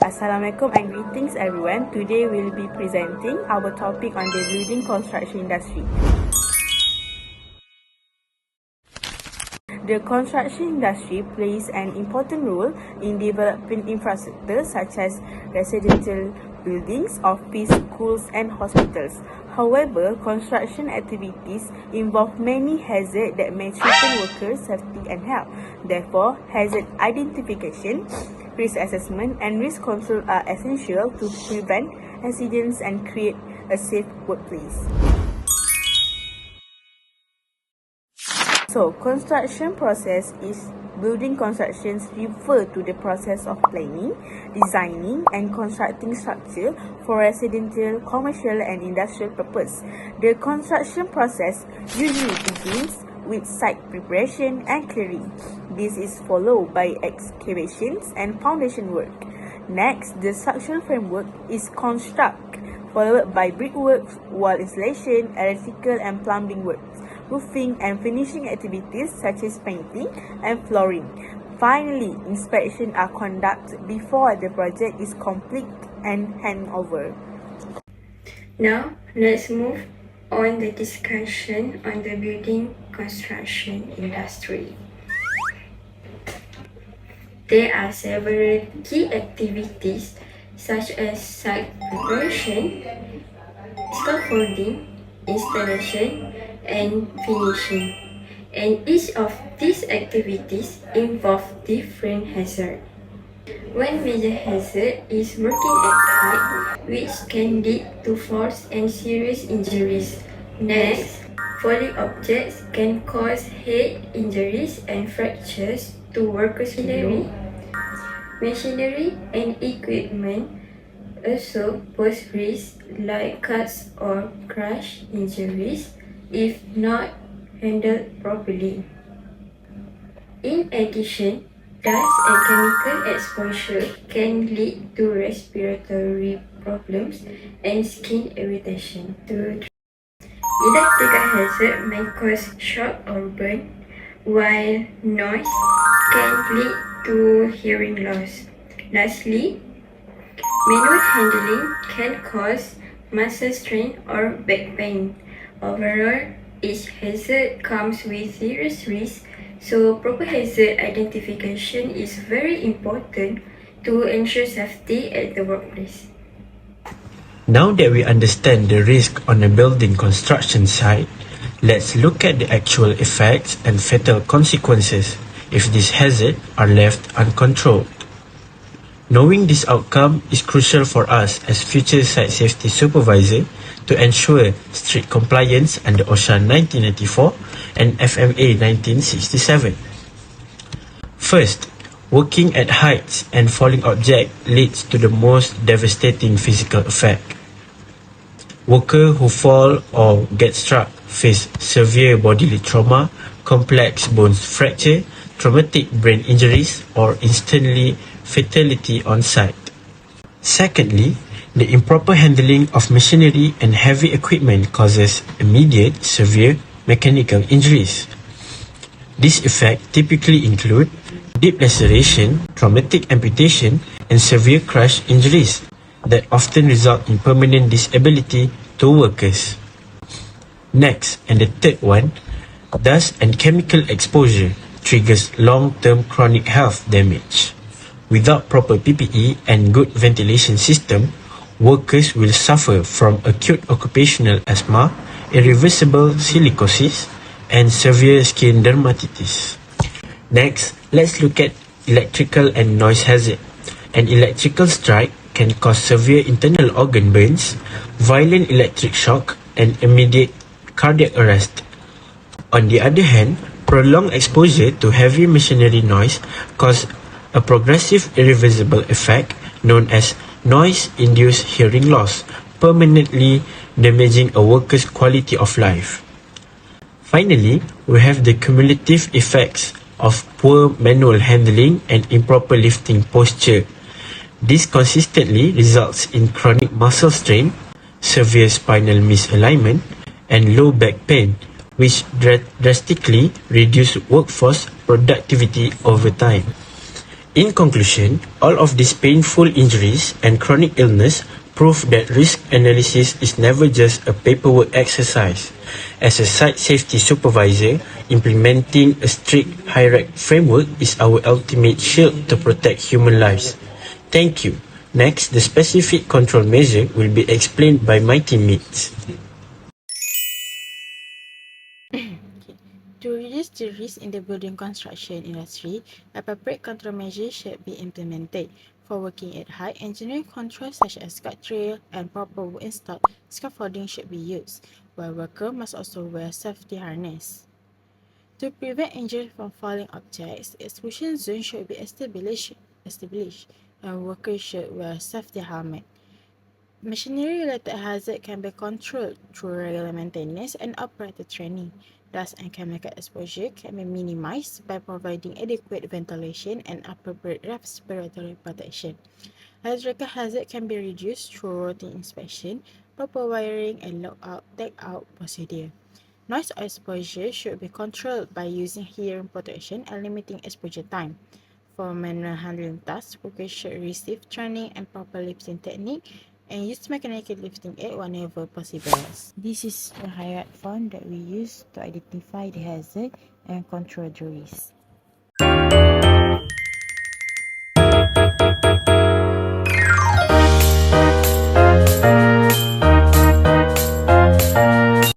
Assalamualaikum and greetings everyone. Today we'll be presenting our topic on the building construction industry. The construction industry plays an important role in developing infrastructure such as residential buildings, office, schools and hospitals. However, construction activities involve many hazards that may threaten workers' safety and health. Therefore, hazard identification, risk assessment and risk control are essential to prevent accidents and create a safe workplace. So, construction process is building constructions refer to the process of planning, designing and constructing structure for residential, commercial and industrial purpose. The construction process usually begins with site preparation and clearing. This is followed by excavations and foundation work. Next, the structural framework is construct, followed by brickworks, wall installation, electrical and plumbing works, roofing and finishing activities such as painting and flooring. Finally, inspections are conducted before the project is complete and handover. Now, let's move on the discussion on the building construction industry. There are several key activities such as site preparation, scaffolding, installation, and finishing. And each of these activities involve different hazards. One major hazard is working at height, which can lead to falls and serious injuries. Next, falling objects can cause head injuries and fractures to workers below. Machinery and equipment also pose risks like cuts or crush injuries if not handled properly. In addition, dust and chemical exposure can lead to respiratory problems and skin irritation. Electrical hazard may cause shock or burn, while noise can lead to hearing loss. Lastly, manual handling can cause muscle strain or back pain. Overall, each hazard comes with serious risks, so proper hazard identification is very important to ensure safety at the workplace. Now that we understand the risk on a building construction site, let's look at the actual effects and fatal consequences if these hazards are left uncontrolled. Knowing this outcome is crucial for us as future site safety supervisor to ensure strict compliance under OSHA 1994 and FMA 1967. First, working at heights and falling objects leads to the most devastating physical effect. Workers who fall or get struck face severe bodily trauma, complex bone fracture, traumatic brain injuries, or instantly fatality on site. Secondly, the improper handling of machinery and heavy equipment causes immediate severe mechanical injuries. These effects typically include deep laceration, traumatic amputation, and severe crush injuries that often result in permanent disability to workers. Next, and the third one, dust and chemical exposure triggers long-term chronic health damage. Without proper PPE and good ventilation system, workers will suffer from acute occupational asthma, irreversible silicosis, and severe skin dermatitis. Next, let's look at electrical and noise hazard. An electrical strike can cause severe internal organ burns, violent electric shock, and immediate cardiac arrest. On the other hand, prolonged exposure to heavy machinery noise causes a progressive irreversible effect known as noise-induced hearing loss, permanently damaging a worker's quality of life. Finally, we have the cumulative effects of poor manual handling and improper lifting posture. This consistently results in chronic muscle strain, severe spinal misalignment, and low back pain, which drastically reduce workforce productivity over time. In conclusion, all of these painful injuries and chronic illness prove that risk analysis is never just a paperwork exercise. As a site safety supervisor, implementing a strict hierarchy framework is our ultimate shield to protect human lives. Thank you. Next, the specific control measure will be explained by my teammates. To reduce the risk in the building construction industry, appropriate control measures should be implemented. For working at height, engineering controls such as guardrail and proper installed scaffolding should be used, while workers must also wear safety harness. To prevent injury from falling objects, exclusion zones should be established and workers should wear safety helmet. Machinery-related hazards can be controlled through regular maintenance and operator training. Dust and chemical exposure can be minimized by providing adequate ventilation and appropriate respiratory protection. Electrical hazard can be reduced through routine inspection, proper wiring, and lock-out, take-out procedure. Noise exposure should be controlled by using hearing protection and limiting exposure time. For manual handling tasks, workers should receive training and proper lifting technique and use mechanical lifting aid whenever possible. This is the hierarchy form that we use to identify the hazard and control the risk.